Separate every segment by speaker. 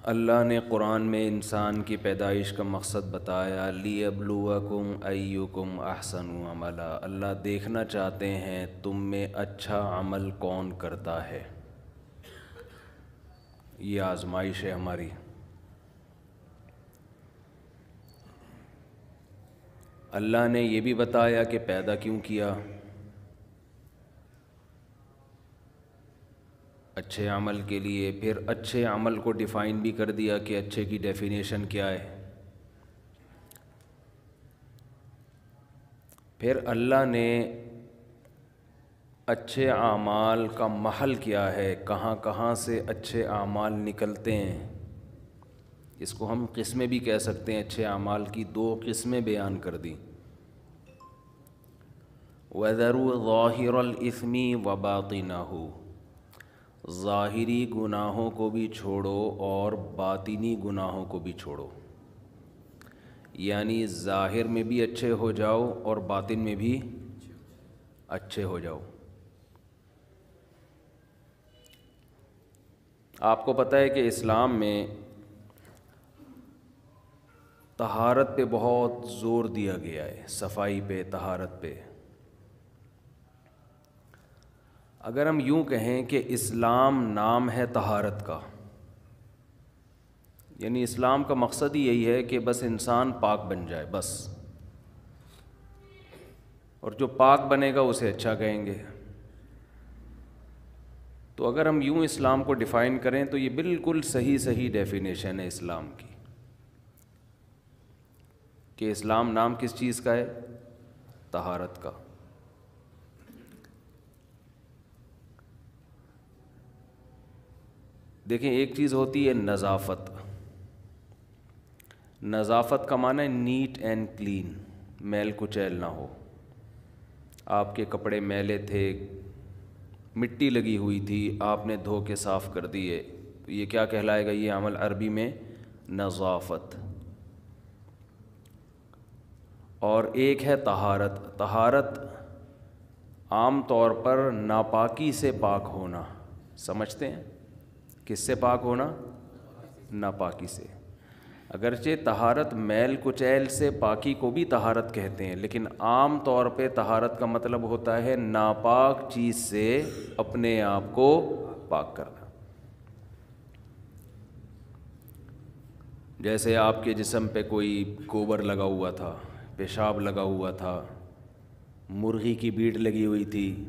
Speaker 1: اللہ نے قرآن میں انسان کی پیدائش کا مقصد بتایا، لیبلوکم ایکم احسن عملا۔ اللہ دیکھنا چاہتے ہیں تم میں اچھا عمل کون کرتا ہے۔ یہ آزمائش ہے ہماری۔ اللہ نے یہ بھی بتایا کہ پیدا کیوں کیا، اچھے عمل کے لیے۔ پھر اچھے عمل کو ڈیفائن بھی کر دیا کہ اچھے کی ڈیفینیشن کیا ہے۔ پھر اللہ نے اچھے اعمال کا محل کیا ہے، کہاں کہاں سے اچھے اعمال نکلتے ہیں۔ اس کو ہم قسمیں بھی کہہ سکتے ہیں، اچھے اعمال کی دو قسمیں بیان کر دی۔ وَذَرُوا ظَاهِرَ الْإِثْمِ وَبَاطِنَهُ، ظاہری گناہوں کو بھی چھوڑو اور باطنی گناہوں کو بھی چھوڑو، یعنی ظاہر میں بھی اچھے ہو جاؤ اور باطن میں بھی اچھے ہو جاؤ۔ آپ کو پتہ ہے کہ اسلام میں طہارت پہ بہت زور دیا گیا ہے، صفائی پہ، طہارت پہ۔ اگر ہم یوں کہیں کہ اسلام نام ہے طہارت کا، یعنی اسلام کا مقصد ہی یہی ہے کہ بس انسان پاک بن جائے بس، اور جو پاک بنے گا اسے اچھا کہیں گے۔ تو اگر ہم یوں اسلام کو ڈیفائن کریں تو یہ بالکل صحیح ڈیفینیشن ہے اسلام کی، کہ اسلام نام کس چیز کا ہے؟ طہارت کا۔ دیکھیں، ایک چیز ہوتی ہے نظافت۔ نظافت کا معنی ہے نیٹ اینڈ کلین، میل کچیل نہ ہو۔ آپ کے کپڑے میلے تھے، مٹی لگی ہوئی تھی، آپ نے دھو کے صاف کر دیے، تو یہ کیا کہلائے گا؟ یہ عمل عربی میں نظافت۔ اور ایک ہے طہارت۔ طہارت عام طور پر ناپاکی سے پاک ہونا، سمجھتے ہیں؟ کس سے پاک ہونا؟ ناپاکی سے۔ اگرچہ طہارت میل کچیل سے پاکی کو بھی طہارت کہتے ہیں، لیکن عام طور پہ طہارت کا مطلب ہوتا ہے ناپاک چیز سے اپنے آپ کو پاک کرنا۔ جیسے آپ کے جسم پہ کوئی گوبر لگا ہوا تھا، پیشاب لگا ہوا تھا، مرغی کی بیٹ لگی ہوئی تھی،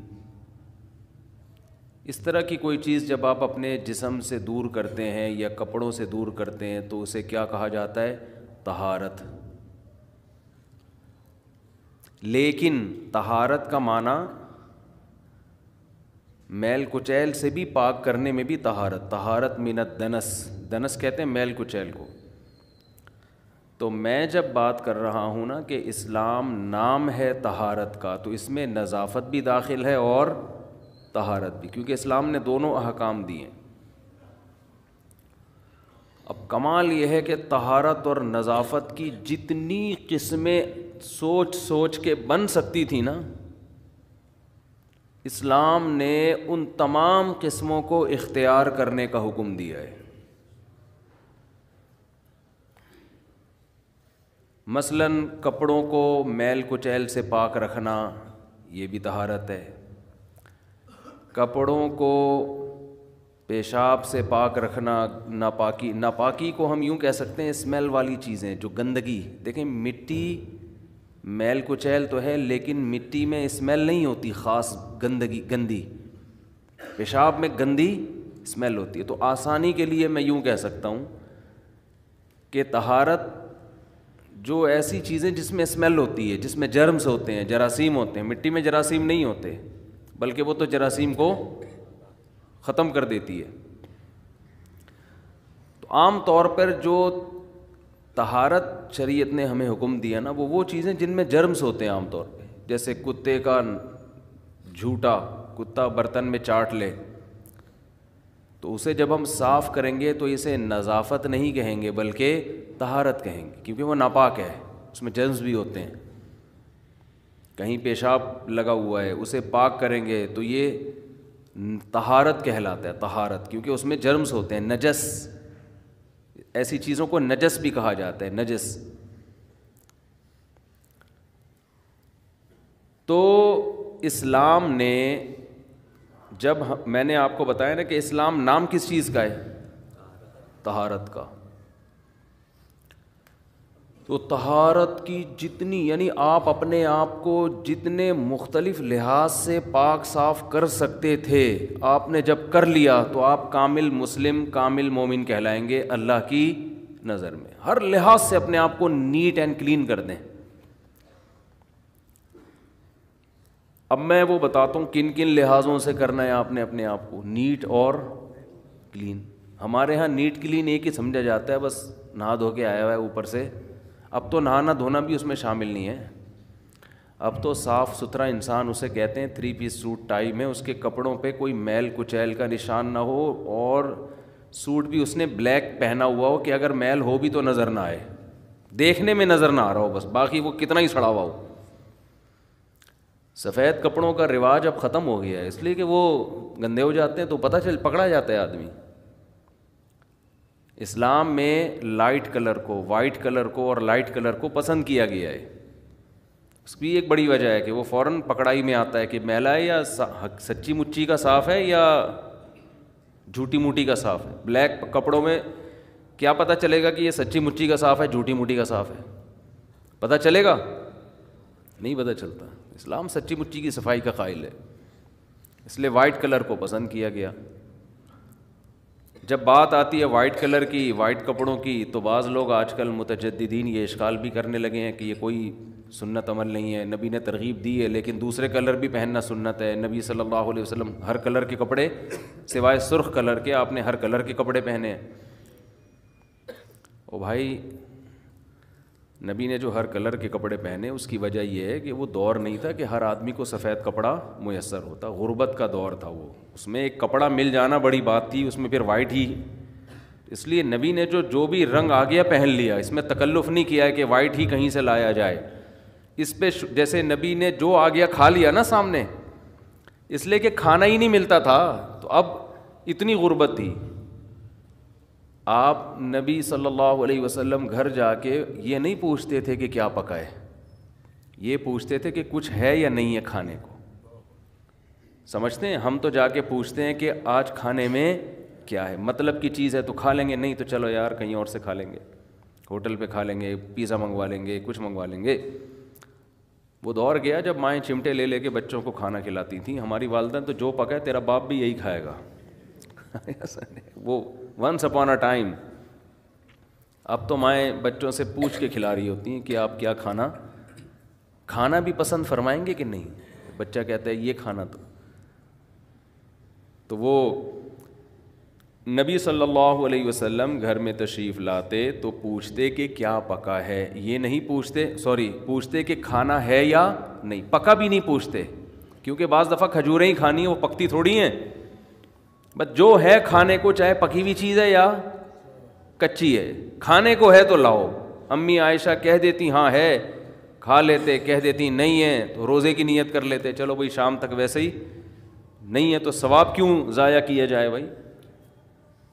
Speaker 1: اس طرح کی کوئی چیز جب آپ اپنے جسم سے دور کرتے ہیں یا کپڑوں سے دور کرتے ہیں تو اسے کیا کہا جاتا ہے؟ طہارت۔ لیکن طہارت کا معنی میل کچیل سے بھی پاک کرنے میں بھی طہارت۔ طہارت من الدنس، دنس کہتے ہیں میل کچیل کو۔ تو میں جب بات کر رہا ہوں نا کہ اسلام نام ہے طہارت کا، تو اس میں نظافت بھی داخل ہے اور طہارت بھی، کیونکہ اسلام نے دونوں احکام دیے ہیں۔ اب کمال یہ ہے کہ طہارت اور نظافت کی جتنی قسمیں سوچ کے بن سکتی تھی نا، اسلام نے ان تمام قسموں کو اختیار کرنے کا حکم دیا ہے۔ مثلاً کپڑوں کو میل کچیل سے پاک رکھنا، یہ بھی طہارت ہے۔ کپڑوں کو پیشاب سے پاک رکھنا، ناپاکی کو ہم یوں کہہ سکتے ہیں اسمیل والی چیزیں، جو گندگی۔ دیکھیں، مٹی میل کچیل تو ہے، لیکن مٹی میں اسمیل نہیں ہوتی خاص گندی۔ پیشاب میں گندی اسمیل ہوتی ہے۔ تو آسانی کے لیے میں یوں کہہ سکتا ہوں کہ طہارت جو ایسی چیزیں جس میں اسمیل ہوتی ہے، جس میں جرمز ہوتے ہیں، جراثیم ہوتے ہیں۔ مٹی میں جراثیم نہیں ہوتے، بلکہ وہ تو جراثیم کو ختم کر دیتی ہے۔ تو عام طور پر جو طہارت شریعت نے ہمیں حکم دیا نا، وہ چیزیں جن میں جرمز ہوتے ہیں عام طور پہ، جیسے کتے کا جھوٹا، کتا برتن میں چاٹ لے تو اسے جب ہم صاف کریں گے تو اسے نظافت نہیں کہیں گے بلکہ طہارت کہیں گے، کیونکہ وہ ناپاک ہے، اس میں جرمز بھی ہوتے ہیں۔ کہیں پیشاب لگا ہوا ہے، اسے پاک کریں گے تو یہ طہارت کہلاتا ہے، طہارت، کیونکہ اس میں جرمز ہوتے ہیں، نجس، ایسی چیزوں کو نجس بھی کہا جاتا ہے, نجس. تو اسلام نے جب میں نے آپ کو بتایا نا کہ اسلام نام کس چیز کا ہے؟ طہارت کا. تو طہارت کی جتنی, یعنی آپ اپنے آپ کو جتنے مختلف لحاظ سے پاک صاف کر سکتے تھے, آپ نے جب کر لیا تو آپ کامل مسلم, کامل مومن کہلائیں گے اللہ کی نظر میں. ہر لحاظ سے اپنے آپ کو نیٹ اینڈ کلین کر دیں. اب میں وہ بتاتا ہوں کن کن لحاظوں سے کرنا ہے آپ نے اپنے آپ کو نیٹ اور کلین. ہمارے ہاں نیٹ کلین ایک ہی سمجھا جاتا ہے, بس نہا دھو کے آیا ہوا ہے اوپر سے. اب تو نہانا دھونا بھی اس میں شامل نہیں ہے. اب تو صاف ستھرا انسان اسے کہتے ہیں 3 پیس سوٹ ٹائی میں اس کے کپڑوں پہ کوئی میل کچیل کا نشان نہ ہو, اور سوٹ بھی اس نے بلیک پہنا ہوا ہو کہ اگر میل ہو بھی تو نظر نہ آئے, دیکھنے میں نظر نہ آ رہا ہو بس, باقی وہ کتنا ہی سڑا ہوا ہو. سفید کپڑوں کا رواج اب ختم ہو گیا ہے, اس لیے کہ وہ گندے ہو جاتے ہیں تو پکڑا جاتا ہے آدمی. اسلام میں لائٹ کلر کو, وائٹ کلر کو اور لائٹ کلر کو پسند کیا گیا ہے. اس کی ایک بڑی وجہ ہے کہ وہ فوراً پکڑائی میں آتا ہے کہ میلا ہے یا سچی مچی کا صاف ہے یا جھوٹی موٹی کا صاف ہے. بلیک کپڑوں میں کیا پتہ چلے گا کہ یہ سچی مچی کا صاف ہے, جھوٹی موٹی کا صاف ہے؟ پتہ چلے گا؟ نہیں پتہ چلتا. اسلام سچی مچی کی صفائی کا قائل ہے, اس لیے وائٹ کلر کو پسند کیا گیا. جب بات آتی ہے وائٹ کلر کی, وائٹ کپڑوں کی, تو بعض لوگ آج کل متجددین یہ اشکال بھی کرنے لگے ہیں کہ یہ کوئی سنت عمل نہیں ہے, نبی نے ترغیب دی ہے لیکن دوسرے کلر بھی پہننا سنت ہے. نبی صلی اللہ علیہ وسلم ہر کلر کے کپڑے سوائے سرخ کلر کے آپ نے ہر کلر کے کپڑے پہنے ہیں. او بھائی, نبی نے جو ہر کلر کے کپڑے پہنے اس کی وجہ یہ ہے کہ وہ دور نہیں تھا کہ ہر آدمی کو سفید کپڑا میسر ہوتا, غربت کا دور تھا وہ, اس میں ایک کپڑا مل جانا بڑی بات تھی, اس میں پھر وائٹ ہی. اس لیے نبی نے جو بھی رنگ آ گیا پہن لیا, اس میں تکلف نہیں کیا ہے کہ وائٹ ہی کہیں سے لایا جائے. اس پہ جیسے نبی نے جو آ گیا کھا لیا نا سامنے, اس لیے کہ کھانا ہی نہیں ملتا تھا, تو اب اتنی غربت تھی. آپ نبی صلی اللہ علیہ وسلم گھر جا کے یہ نہیں پوچھتے تھے کہ کیا پکا ہے, یہ پوچھتے تھے کہ کچھ ہے یا نہیں ہے کھانے کو. سمجھتے ہیں؟ ہم تو جا کے پوچھتے ہیں کہ آج کھانے میں کیا ہے, مطلب کی چیز ہے تو کھا لیں گے, نہیں تو چلو یار کہیں اور سے کھا لیں گے, ہوٹل پہ کھا لیں گے, پیزا منگوا لیں گے, کچھ منگوا لیں گے. وہ دور گیا جب مائیں چمٹے لے لے کے بچوں کو کھانا کھلاتی تھیں. ہماری والدہ تو جو پکا ہے تیرا باپ بھی یہی کھائے گا. وہ ونس اپون اے ٹائم. اب تو مائیں بچوں سے پوچھ کے کھلا رہی ہوتی ہیں کہ آپ کیا کھانا بھی پسند فرمائیں گے کہ نہیں. بچہ کہتا ہے یہ کھانا, تو وہ نبی صلی اللہ علیہ وسلم گھر میں تشریف لاتے تو پوچھتے کہ کیا پکا ہے, یہ نہیں پوچھتے کہ کھانا ہے یا نہیں, پکا بھی نہیں پوچھتے, کیونکہ بعض دفعہ کھجوریں ہی کھانی ہیں, وہ پکتی تھوڑی ہیں. بس جو ہے کھانے کو, چاہے پکی ہوئی چیز ہے یا کچی ہے, کھانے کو ہے تو لاؤ. امی عائشہ کہہ دیتی ہاں ہے, کھا لیتے, کہہ دیتی نہیں ہے تو روزے کی نیت کر لیتے, چلو بھائی شام تک ویسے ہی نہیں ہے تو ثواب کیوں ضائع کیا جائے بھائی,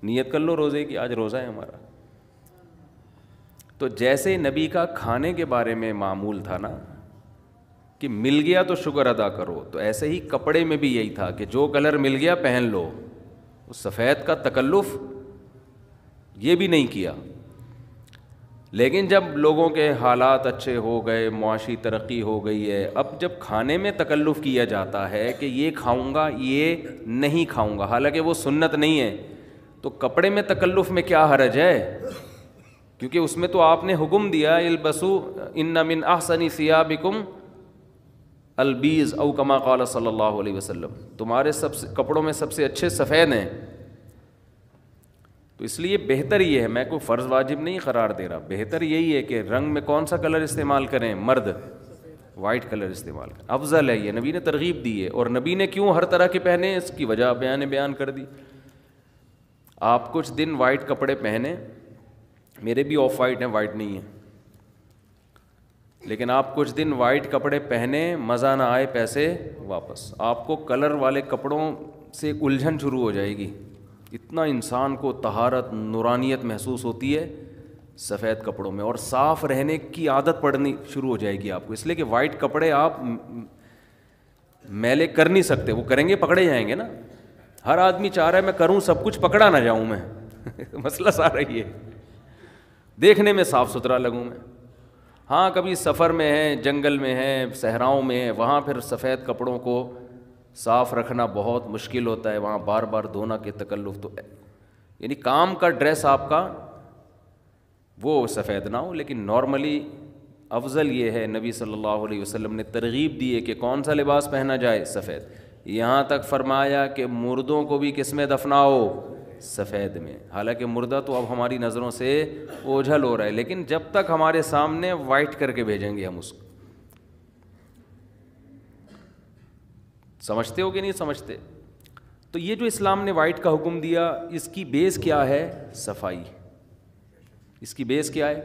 Speaker 1: نیت کر لو روزے کی, آج روزہ ہے ہمارا. تو جیسے نبی کا کھانے کے بارے میں معمول تھا نا کہ مل گیا تو شکر ادا کرو, تو ایسے ہی کپڑے میں بھی یہی تھا کہ جو کلر مل گیا پہن لو. اس سفید کا تکلف یہ بھی نہیں کیا. لیکن جب لوگوں کے حالات اچھے ہو گئے, معاشی ترقی ہو گئی ہے, اب جب کھانے میں تکلف کیا جاتا ہے کہ یہ کھاؤں گا یہ نہیں کھاؤں گا, حالانکہ وہ سنت نہیں ہے, تو کپڑے میں تکلف میں کیا حرج ہے؟ کیونکہ اس میں تو آپ نے حکم دیا البسو ان من احسن ثیابکم البیض او کما قال صلی اللہ علیہ وسلم, تمہارے سب سے کپڑوں میں سب سے اچھے سفید ہیں. تو اس لیے بہتر یہ ہے, میں کوئی فرض واجب نہیں قرار دے رہا, بہتر یہی ہے کہ رنگ میں کون سا کلر استعمال کریں, مرد وائٹ کلر استعمال کریں, افضل ہے. یہ نبی نے ترغیب دی ہے, اور نبی نے کیوں ہر طرح کے پہنے اس کی وجہ بیان کر دی. آپ کچھ دن وائٹ کپڑے پہنے, میرے بھی آف وائٹ ہیں, وائٹ نہیں ہیں, لیکن آپ کچھ دن وائٹ کپڑے پہنے, مزہ نہ آئے پیسے واپس. آپ کو کلر والے کپڑوں سے الجھن شروع ہو جائے گی, اتنا انسان کو طہارت نورانیت محسوس ہوتی ہے سفید کپڑوں میں، اور صاف رہنے کی عادت پڑنی شروع ہو جائے گی آپ کو، اس لیے کہ وائٹ کپڑے آپ میلے کر نہیں سکتے، وہ کریں گے پکڑے جائیں گے نا. ہر آدمی چاہ رہا ہے میں کروں سب کچھ، پکڑا نہ جاؤں میں مسئلہ سارا ہی ہے، دیکھنے میں صاف ستھرا لگوں میں. ہاں کبھی سفر میں ہے، جنگل میں ہے، صحراؤں میں ہے، وہاں پھر سفید کپڑوں کو صاف رکھنا بہت مشکل ہوتا ہے، وہاں بار بار دھونا کے تکلف، تو یعنی کام کا ڈریس آپ کا وہ سفید نہ ہو. لیکن نارملی افضل یہ ہے، نبی صلی اللہ علیہ وسلم نے ترغیب دی ہے کہ کون سا لباس پہنا جائے؟ سفید. یہاں تک فرمایا کہ مردوں کو بھی کس میں دفناؤ؟ سفید میں. حالانکہ مردہ تو اب ہماری نظروں سے اوجھل ہو رہا ہے، لیکن جب تک ہمارے سامنے وائٹ کر کے بھیجیں گے ہم اس کو. سمجھتے ہو کہ نہیں سمجھتے؟ تو یہ جو اسلام نے وائٹ کا حکم دیا، اس کی بیس کیا ہے؟ صفائی. اس کی بیس کیا ہے؟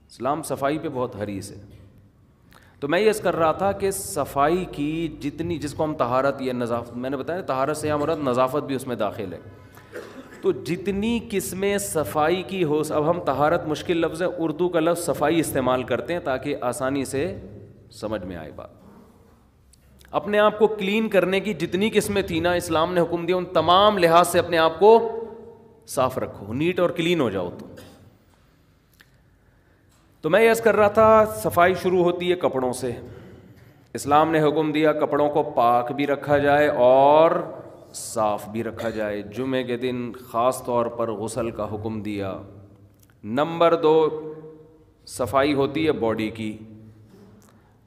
Speaker 1: اسلام صفائی پہ بہت حریص ہے. تو میں یہ عرض کر رہا تھا کہ صفائی کی جتنی، جس کو ہم طہارت یا نظافت، میں نے بتایا طہارت سے مراد نظافت بھی اس میں داخل ہے، تو جتنی قسمیں صفائی کی ہو، اب ہم طہارت مشکل لفظ ہے، اردو کا لفظ صفائی استعمال کرتے ہیں تاکہ آسانی سے سمجھ میں آئے بات. اپنے آپ کو کلین کرنے کی جتنی قسمیں تھیں نا، اسلام نے حکم دیا ان تمام لحاظ سے اپنے آپ کو صاف رکھو، نیٹ اور کلین ہو جاؤ. تو میں یہ عرض کر رہا تھا صفائی شروع ہوتی ہے کپڑوں سے. اسلام نے حکم دیا کپڑوں کو پاک بھی رکھا جائے اور صاف بھی رکھا جائے. جمعے کے دن خاص طور پر غسل کا حکم دیا. نمبر 2 صفائی ہوتی ہے باڈی کی.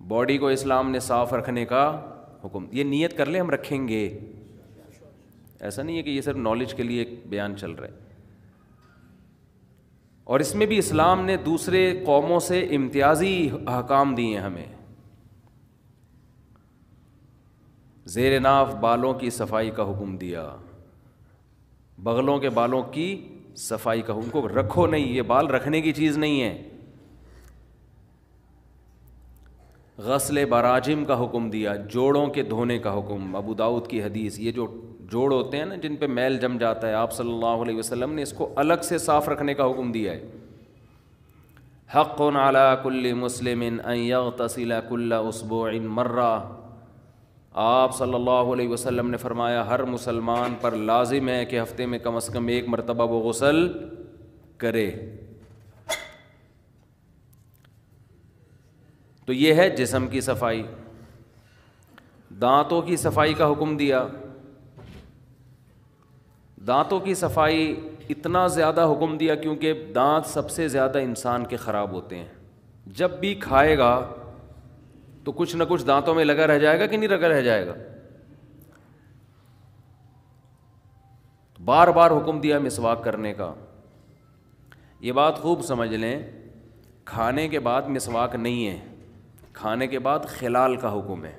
Speaker 1: باڈی کو اسلام نے صاف رکھنے کا حکم. یہ نیت کر لیں ہم رکھیں گے، ایسا نہیں ہے کہ یہ صرف نالج کے لیے ایک بیان چل رہا ہے. اور اس میں بھی اسلام نے دوسرے قوموں سے امتیازی احکام دیے ہیں ہمیں. زیر ناف بالوں کی صفائی کا حکم دیا، بغلوں کے بالوں کی صفائی کا حکم کو رکھو نہیں، یہ بال رکھنے کی چیز نہیں ہے. غسل براجم کا حکم دیا، جوڑوں کے دھونے کا حکم. ابو داؤد کی حدیث، یہ جو جوڑ ہوتے ہیں نا جن پہ میل جم جاتا ہے، آپ صلی اللہ علیہ وسلم نے اس کو الگ سے صاف رکھنے کا حکم دیا ہے. حق علی کل مسلم ان یغتسل کل اسبوع مرہ. آپ صلی اللہ علیہ وسلم نے فرمایا ہر مسلمان پر لازم ہے کہ ہفتے میں کم از کم ایک مرتبہ وہ غسل کرے. تو یہ ہے جسم کی صفائی. دانتوں کی صفائی کا حکم دیا. دانتوں کی صفائی اتنا زیادہ حکم دیا کیونکہ دانت سب سے زیادہ انسان کے خراب ہوتے ہیں. جب بھی کھائے گا تو کچھ نہ کچھ دانتوں میں لگا رہ جائے گا کہ نہیں لگا رہ جائے گا. بار بار حکم دیا مسواک کرنے کا. یہ بات خوب سمجھ لیں، کھانے کے بعد مسواک نہیں ہے، کھانے کے بعد خلال کا حکم ہے.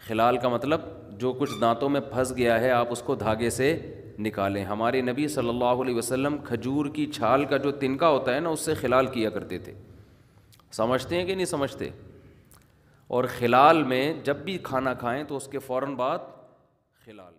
Speaker 1: خلال کا مطلب جو کچھ دانتوں میں پھنس گیا ہے آپ اس کو دھاگے سے نکالیں. ہمارے نبی صلی اللہ علیہ وسلم کھجور کی چھال کا جو تنکا ہوتا ہے نا اس سے خلال کیا کرتے تھے. سمجھتے ہیں کہ نہیں سمجھتے؟ اور خلال میں جب بھی کھانا کھائیں تو اس کے فوراً بعد خلال